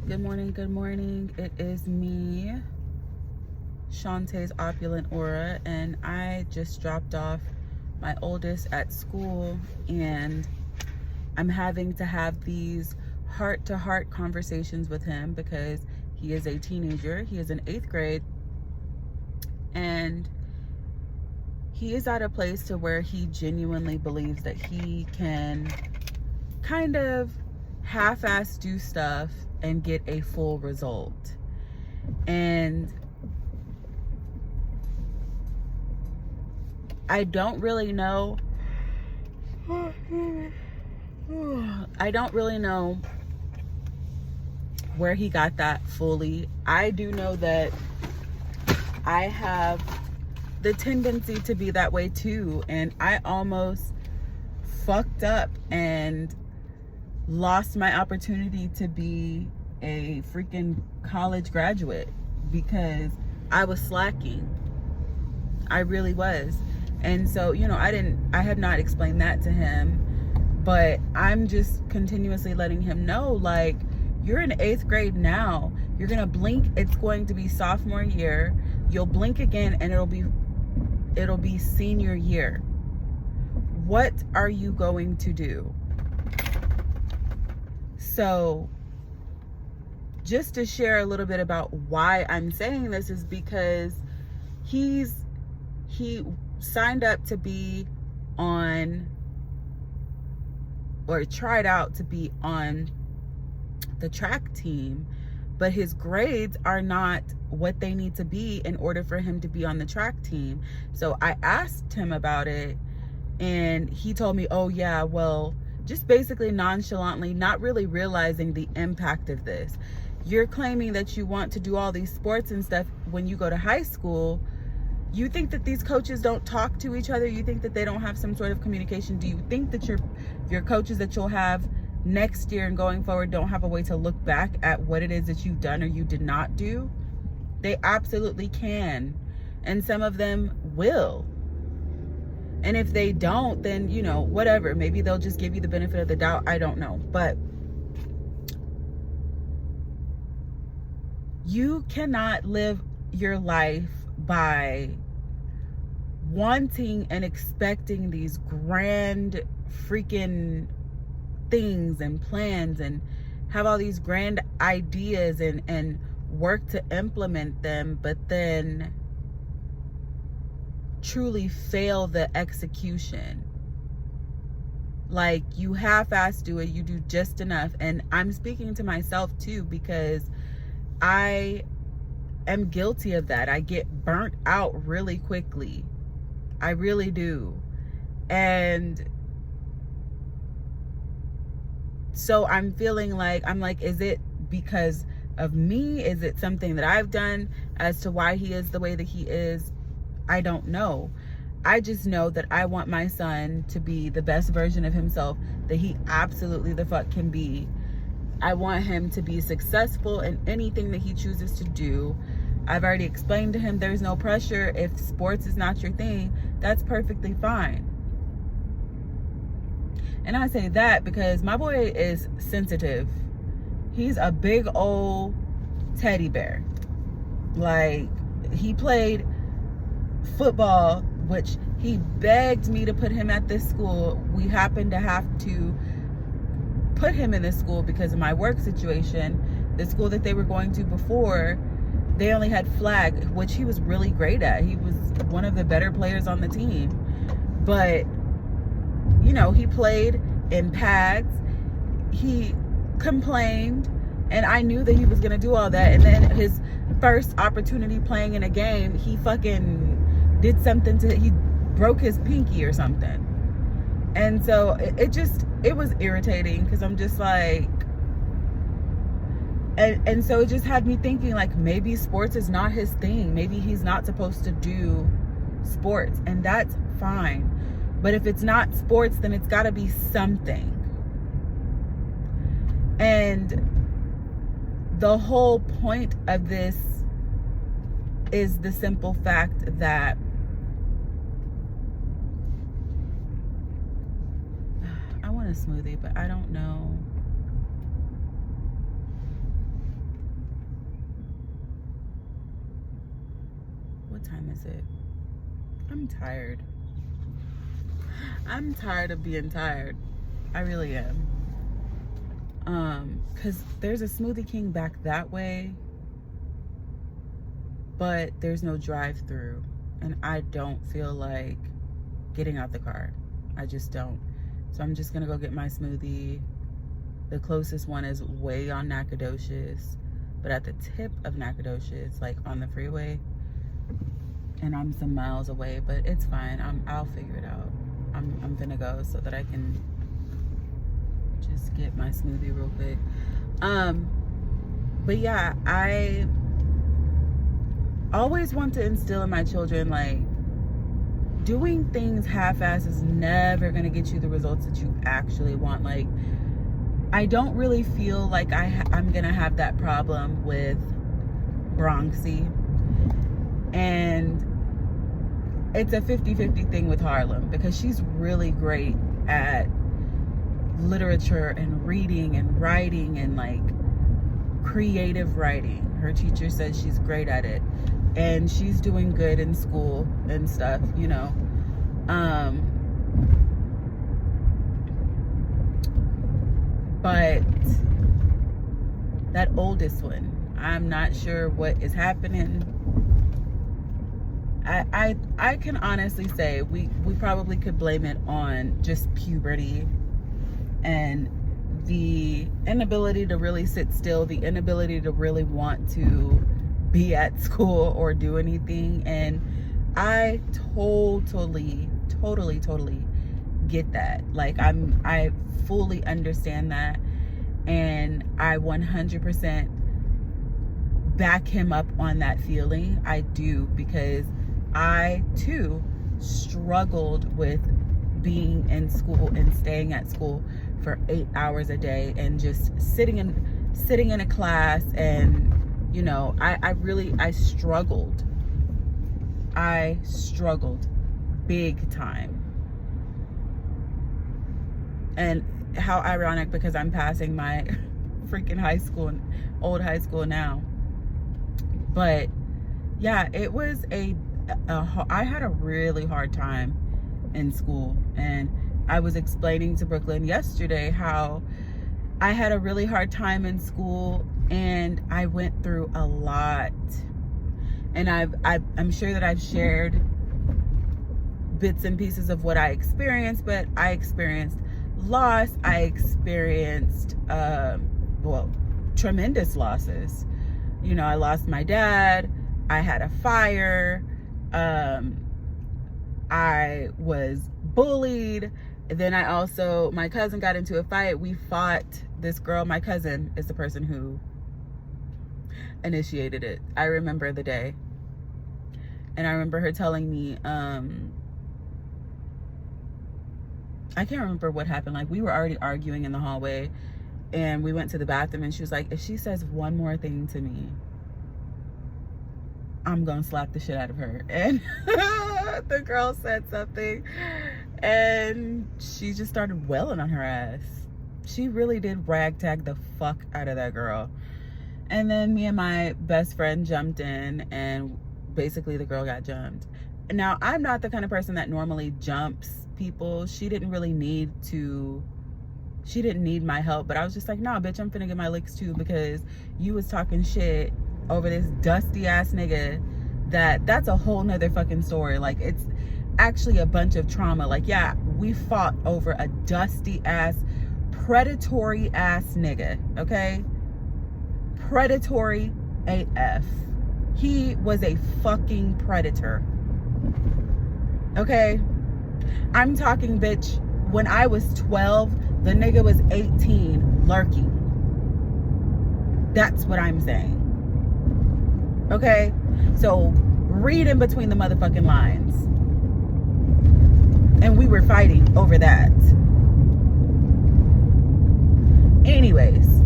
Good morning, good morning. It is me, Shantae's Opulent Aura, and I just dropped off my oldest at school, and I'm having to have these heart-to-heart conversations with him because he is a teenager. He is in 8th grade, and he is at a place to where he genuinely believes that he can kind of half-ass do stuff and get a full result. And I don't really know where he got that fully. I do know that I have the tendency to be that way too, and I almost fucked up and lost my opportunity to be a freaking college graduate because I was slacking. I really was. And so, I had not explained that to him, but I'm just continuously letting him know, like, you're in 8th grade now. You're gonna blink, it's going to be sophomore year. You'll blink again and it'll be senior year. What are you going to do? So just to share a little bit about why I'm saying this is because he signed up to be on, or tried out to be on, the track team, but his grades are not what they need to be in order for him to be on the track team. So I asked him about it, and he told me, oh yeah, well, just basically nonchalantly, not really realizing the impact of this. You're claiming that you want to do all these sports and stuff when you go to high school. You think that these coaches don't talk to each other? You think that they don't have some sort of communication? Do you think that your coaches that you'll have next year and going forward don't have a way to look back at what it is that you've done or you did not do? They absolutely can. And some of them will. And if they don't, then, whatever. Maybe they'll just give you the benefit of the doubt. I don't know. But you cannot live your life by wanting and expecting these grand freaking things and plans and have all these grand ideas and work to implement them, but then truly fail the execution. Like, you half-ass do it, you do just enough. And I'm speaking to myself too, because I am guilty of that. I get burnt out really quickly. I really do. And so I'm feeling like, is it because of me? Is it something that I've done as to why he is the way that he is? I don't know. I just know that I want my son to be the best version of himself that he absolutely the fuck can be. I want him to be successful in anything that he chooses to do. I've already explained to him there's no pressure. If sports is not your thing, that's perfectly fine. And I say that because my boy is sensitive. He's a big old teddy bear. Like, he played football, which he begged me to put him at this school. We happened to have to put him in this school because of my work situation. The school that they were going to before, they only had flag, which he was really great at. He was one of the better players on the team. But, he played in pads. He complained, and I knew that he was going to do all that. And then his first opportunity playing in a game, he fucking did something he broke his pinky or something. And so it was irritating because I'm just like, and so it just had me thinking, like, maybe sports is not his thing. Maybe he's not supposed to do sports, and that's fine. But if it's not sports, then it's got to be something. And the whole point of this is the simple fact that I want a smoothie, but I don't know What time is it? I'm tired. I'm tired of being tired. I really am. Because there's a Smoothie King back that way, but there's no drive-through, and I don't feel like getting out the car. I just don't. So I'm just gonna go get my smoothie. The closest one is way on Nacogdoches, but at the tip of Nacogdoches, like on the freeway, and I'm some miles away, but it's fine. I'll figure it out. I'm gonna go so that I can just get my smoothie real quick. But yeah, I always want to instill in my children, like, doing things half-assed is never gonna get you the results that you actually want. Like, I don't really feel like I'm gonna have that problem with Bronxy, and it's a 50-50 thing with Harlem, because she's really great at literature and reading and writing and like creative writing. Her teacher says she's great at it, and she's doing good in school and stuff, you know. But that oldest one, I'm not sure what is happening. I can honestly say we probably could blame it on just puberty and the inability to really sit still, the inability to really want to be at school or do anything. And I totally get that. Like, I fully understand that, and I 100% back him up on that feeling. I do, because I too struggled with being in school and staying at school for 8 hours a day and just sitting in a class, and you know, I struggled big time. And how ironic, because I'm passing my freaking old high school now. But yeah, it was I had a really hard time in school, and I was explaining to Brooklyn yesterday how I had a really hard time in school, and I went through a lot. And I'm sure that I've shared bits and pieces of what I experienced, but I experienced loss. I experienced tremendous losses. You know, I lost my dad. I had a fire. I was bullied. Then my cousin got into a fight. We fought. This girl, my cousin, is the person who initiated it. I remember the day. And I remember her telling me, I can't remember what happened. Like, we were already arguing in the hallway, and we went to the bathroom, and she was like, if she says one more thing to me, I'm gonna slap the shit out of her. And the girl said something, and she just started wailing on her ass. She really did ragtag the fuck out of that girl. And then me and my best friend jumped in, and basically the girl got jumped. Now, I'm not the kind of person that normally jumps people. She didn't need my help, but I was just like, nah, bitch, I'm finna get my licks too, because you was talking shit over this dusty ass nigga. That's a whole nother fucking story. Like, it's actually a bunch of trauma. Like, yeah, we fought over a dusty ass, predatory ass nigga, okay? Predatory AF. He was a fucking predator, okay? I'm talking, bitch, when I was 12, the nigga was 18, lurking. That's what I'm saying. Okay? So, read in between the motherfucking lines. And we were fighting over that. Anyways,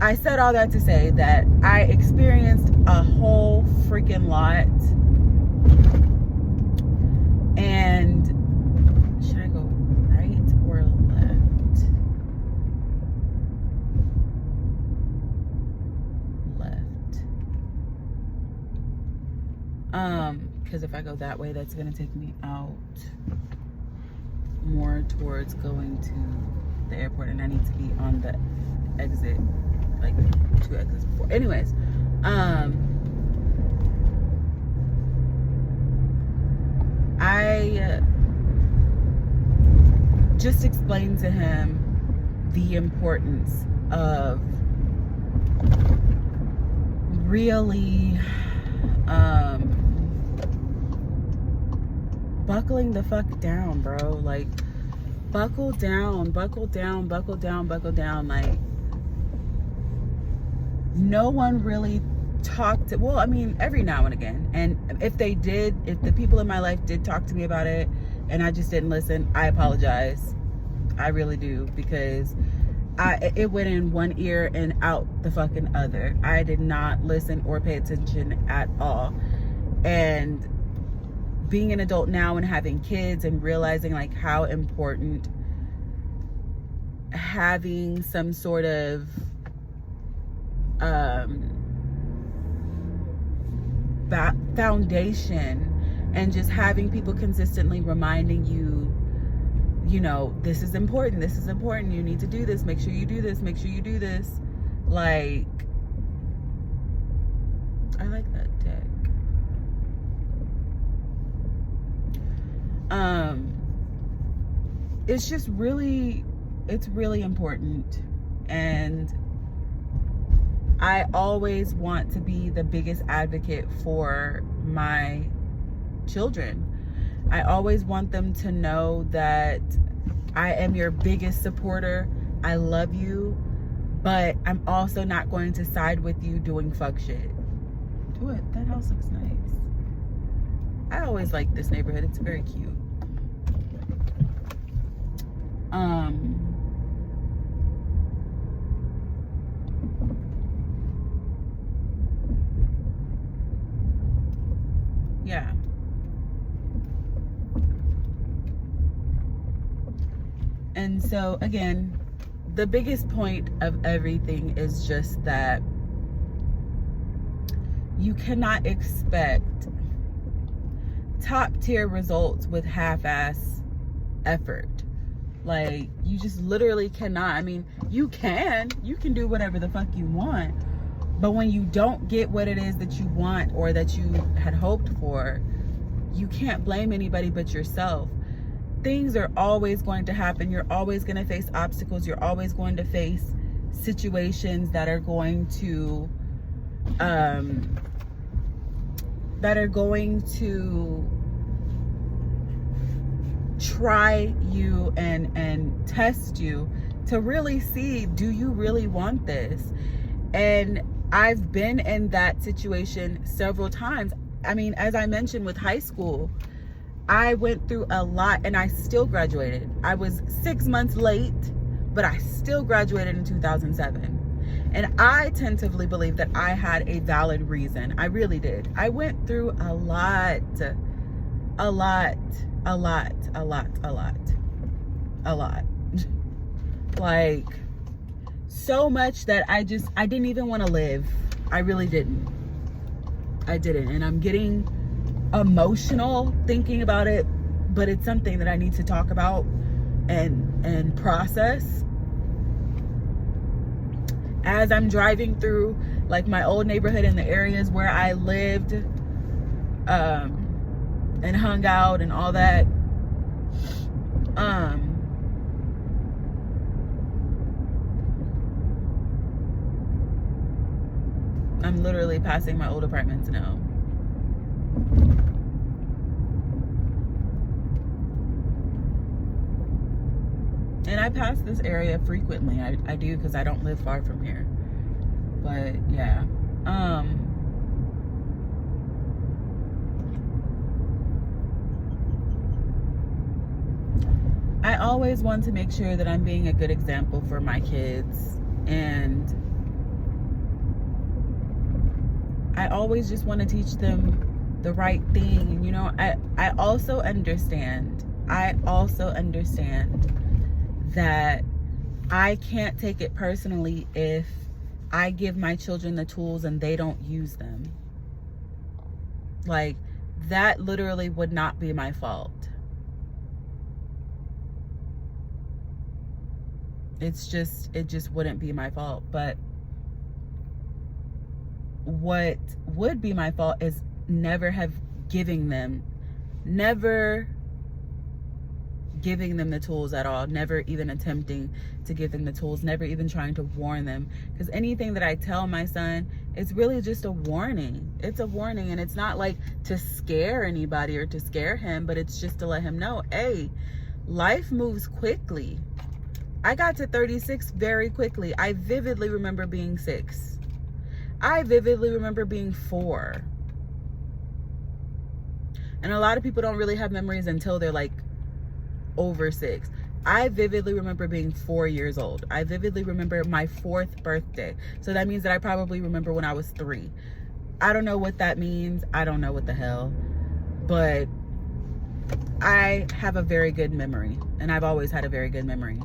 I said all that to say that I experienced a whole freaking lot. And should I go right or left? Left. Because if I go that way, that's gonna take me out more towards going to the airport, and I need to be on the exit, like 2 exits before. Anyways, I just explained to him the importance of really buckling the fuck down, bro. Like, buckle down, buckle down, buckle down, buckle down. Like, no one really talked, well, I mean, every now and again. And if they did, if the people in my life did talk to me about it and I just didn't listen, I apologize. I really do, because it went in one ear and out the fucking other. I did not listen or pay attention at all. And being an adult now and having kids and realizing like how important having some sort of foundation and just having people consistently reminding you, you know, this is important, this is important, you need to do this, make sure you do this, make sure you do this. Like, I like that deck. It's just really, it's really important. And I always want to be the biggest advocate for my children. I always want them to know that I am your biggest supporter. I love you, but I'm also not going to side with you doing fuck shit. What? That house looks nice. I always like this neighborhood. It's very cute. Yeah. And so again, the biggest point of everything is just that you cannot expect top tier results with half-ass effort. Like, you just literally cannot. I mean, you can do whatever the fuck you want, but when you don't get what it is that you want or that you had hoped for, you can't blame anybody but yourself. Things are always going to happen. You're always going to face obstacles. You're always going to face situations that are going to try you and test you to really see, do you really want this? And I've been in that situation several times. I mean, as I mentioned with high school, I went through a lot and I still graduated. I was 6 months late, but I still graduated in 2007. And I tentatively believe that I had a valid reason. I really did. I went through a lot. Like, so much that I didn't even want to live. I really didn't. I didn't. And I'm getting emotional thinking about it, but it's something that I need to talk about and process. As I'm driving through like my old neighborhood in the areas where I lived and hung out and all that, I'm literally passing my old apartments now. And I pass this area frequently. I do, because I don't live far from here. But yeah. I always want to make sure that I'm being a good example for my kids. And I always just want to teach them the right thing. You know, I also understand that I can't take it personally if I give my children the tools and they don't use them. Like, that literally would not be my fault. It just wouldn't be my fault. But what would be my fault is never giving them the tools at all, never even attempting to give them the tools, never even trying to warn them. Because anything that I tell my son, it's really just a warning. It's a warning, and it's not like to scare anybody or to scare him, but it's just to let him know, hey, life moves quickly. I got to 36 very quickly. I vividly remember being 6. I vividly remember being 4. And a lot of people don't really have memories until they're like over 6. I vividly remember being 4 years old. I vividly remember my 4th birthday. So that means that I probably remember when I was 3. I don't know what that means. I don't know what the hell. But I have a very good memory. And I've always had a very good memory.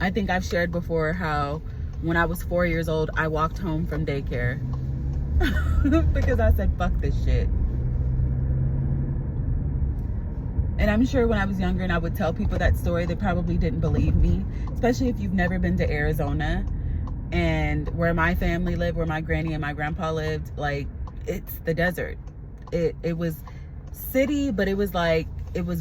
I think I've shared before how when I was 4 years old, I walked home from daycare because I said, fuck this shit. And I'm sure when I was younger and I would tell people that story, they probably didn't believe me, especially if you've never been to Arizona and where my family lived, where my granny and my grandpa lived. Like, it's the desert. It was city, but it was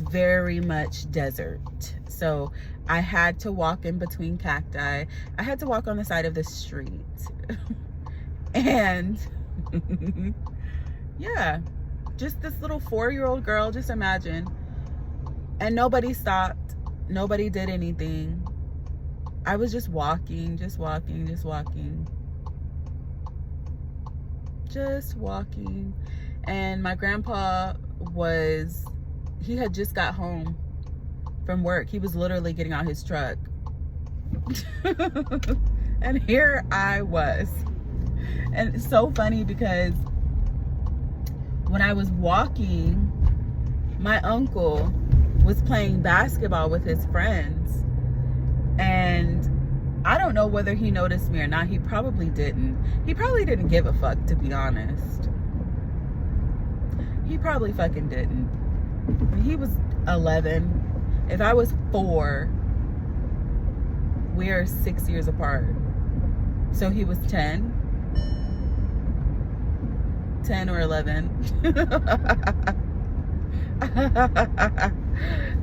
very much desert. So I had to walk in between cacti. I had to walk on the side of the street. And yeah, just this little 4-year-old girl, just imagine. And nobody stopped. Nobody did anything. I was just walking. And my grandpa he had just got home from work. He was literally getting out his truck. And here I was. And it's so funny because when I was walking, my uncle was playing basketball with his friends. And I don't know whether he noticed me or not. He probably didn't. He probably didn't give a fuck, to be honest. He probably fucking didn't. He was 11. If I was 4, we are 6 years apart. So he was 10 or 11.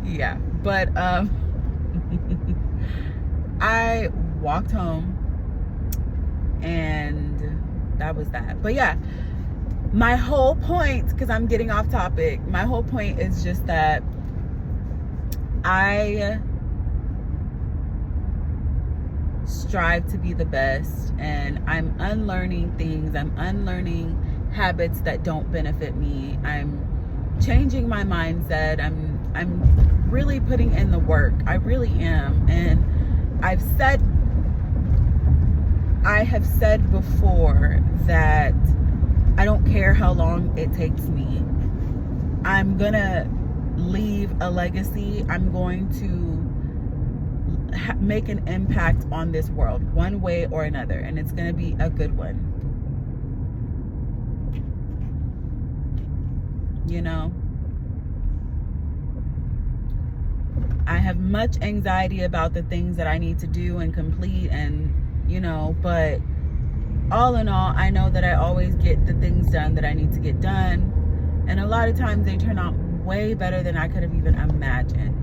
Yeah, but I walked home and that was that. But yeah, my whole point, because I'm getting off topic, my whole point is just that I strive to be the best, and I'm unlearning things. I'm unlearning habits that don't benefit me. I'm changing my mindset. I'm really putting in the work. I really am. And I have said before that I don't care how long it takes me. I'm gonna leave a legacy. I'm going to make an impact on this world one way or another, and it's gonna be a good one. You know, I have much anxiety about the things that I need to do and complete, and you know, but all in all, I know that I always get the things done that I need to get done, and a lot of times they turn out way better than I could have even imagined.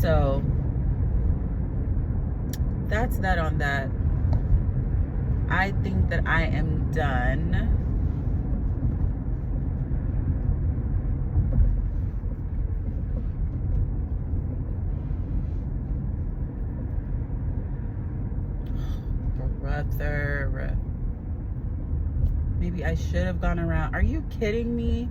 So that's that on that. I think that I am done. Brother, maybe I should have gone around. Are you kidding me?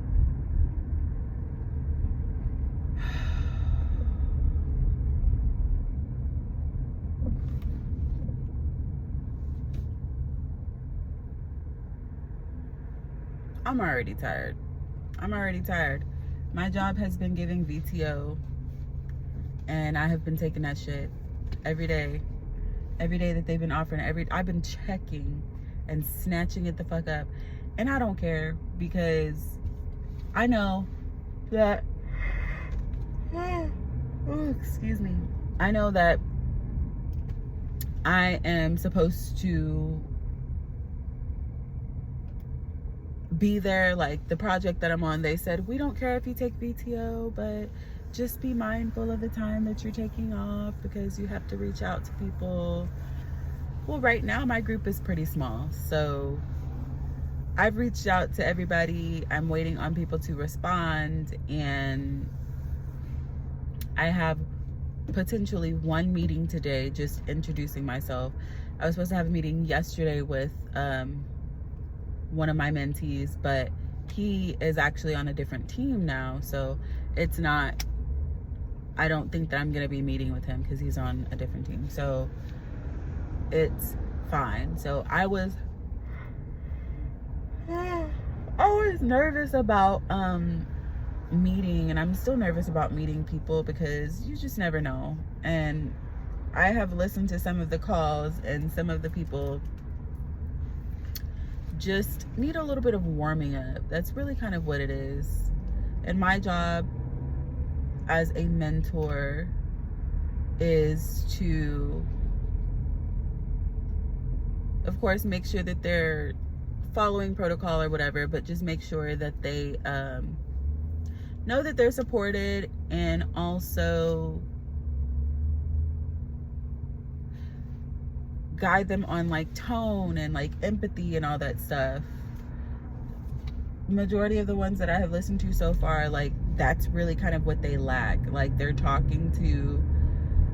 I'm already tired. My job has been giving VTO, and I have been taking that shit every day that they've been offering. I've been checking and snatching it the fuck up. And I don't care, because I know that, oh, excuse me. I know that I am supposed to be there. Like the project that I'm on, they said, we don't care if you take PTO, but just be mindful of the time that you're taking off, because you have to reach out to people. Well, right now my group is pretty small, so I've reached out to everybody. I'm waiting on people to respond, and I have potentially one meeting today, just introducing myself. I was supposed to have a meeting yesterday with one of my mentees, but he is actually on a different team now, so it's not, I don't think that I'm gonna be meeting with him because he's on a different team, so it's fine. So I was nervous about meeting, and I'm still nervous about meeting people, because you just never know. And I have listened to some of the calls, and some of the people just need a little bit of warming up. That's really kind of what it is. And my job as a mentor is to, of course, make sure that they're following protocol or whatever, but just make sure that they know that they're supported, and also guide them on like tone and like empathy and all that stuff. Majority of the ones that I have listened to so far, like that's really kind of what they lack. Like they're talking to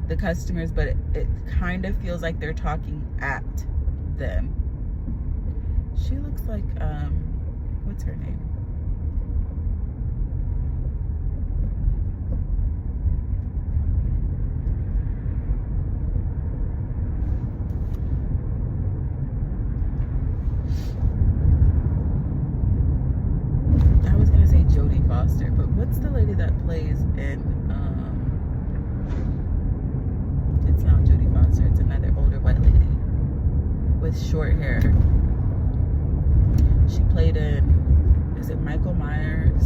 the customers, but it kind of feels like they're talking at them. She looks like what's her name? But what's the lady that plays in it's not Jodie Foster, it's another older white lady with short hair. She played in, is it Michael Myers?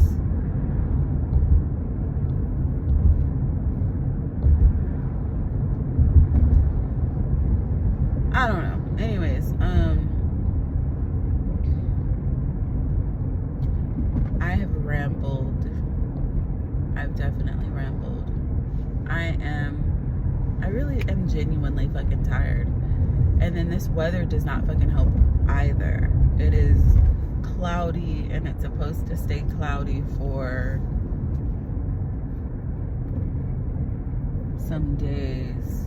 I don't know. Anyways, I have rambled. I've definitely rambled. I really am genuinely fucking tired. And then this weather does not fucking help either. It is cloudy, and it's supposed to stay cloudy for some days.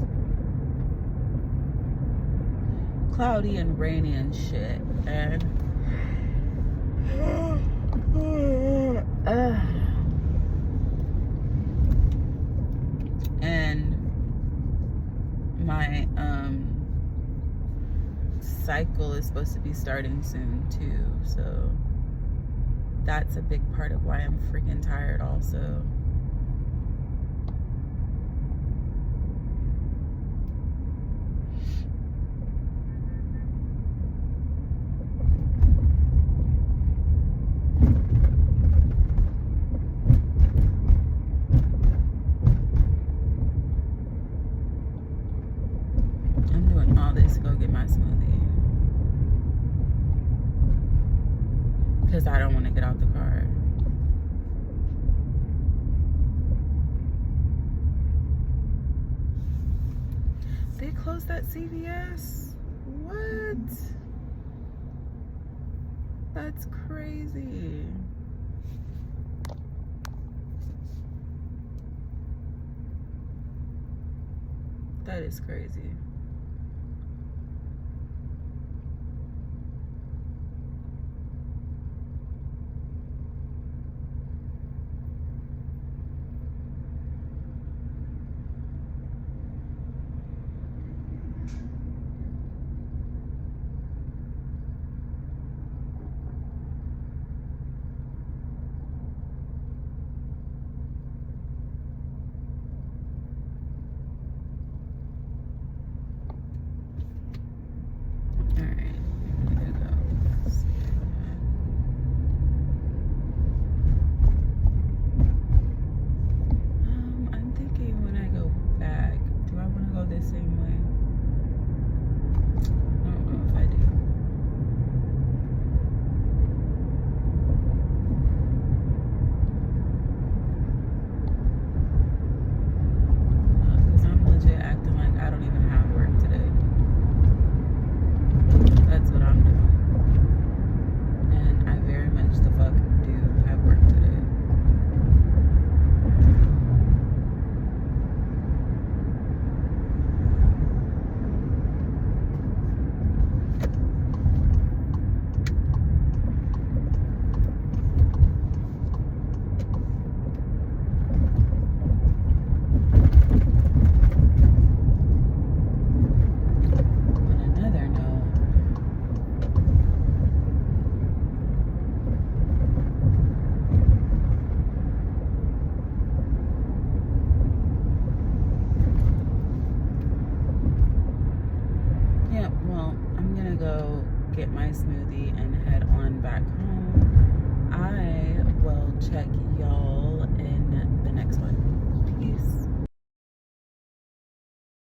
Cloudy and rainy and shit. And and my cycle is supposed to be starting soon too, so that's a big part of why I'm freaking tired also. To go get my smoothie because I don't want to get out the car. They closed that CVS? What? That's crazy. That is crazy. go get my smoothie and head on back home. I will check